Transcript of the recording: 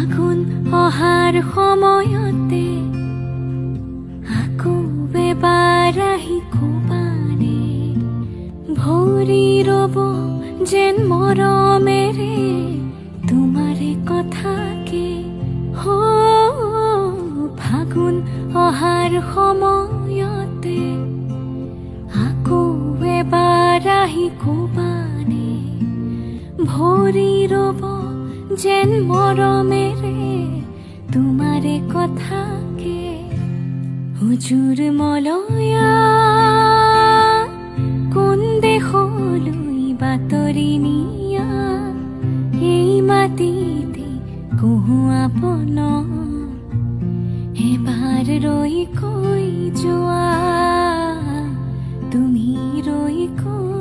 ফাগুন অহাৰ সময়তে আকৌ এবাৰ আহি কোবানে ভৰি ৰব যেন মৰমেৰে তোমাৰে কথাকে হো ফাগুন অহাৰ সময়তে আকৌ এবাৰ আহি কোবানে ভৰি ৰব যেন মৰমেৰে তোমাৰে কথাকে হুজুৰ মলয়া কোন দেশলৈ বাতৰি নিয়া এই মাটিতে কহো আপন এবাৰ ৰৈ কৈ যোৱা তুমি ৰৈ কৈ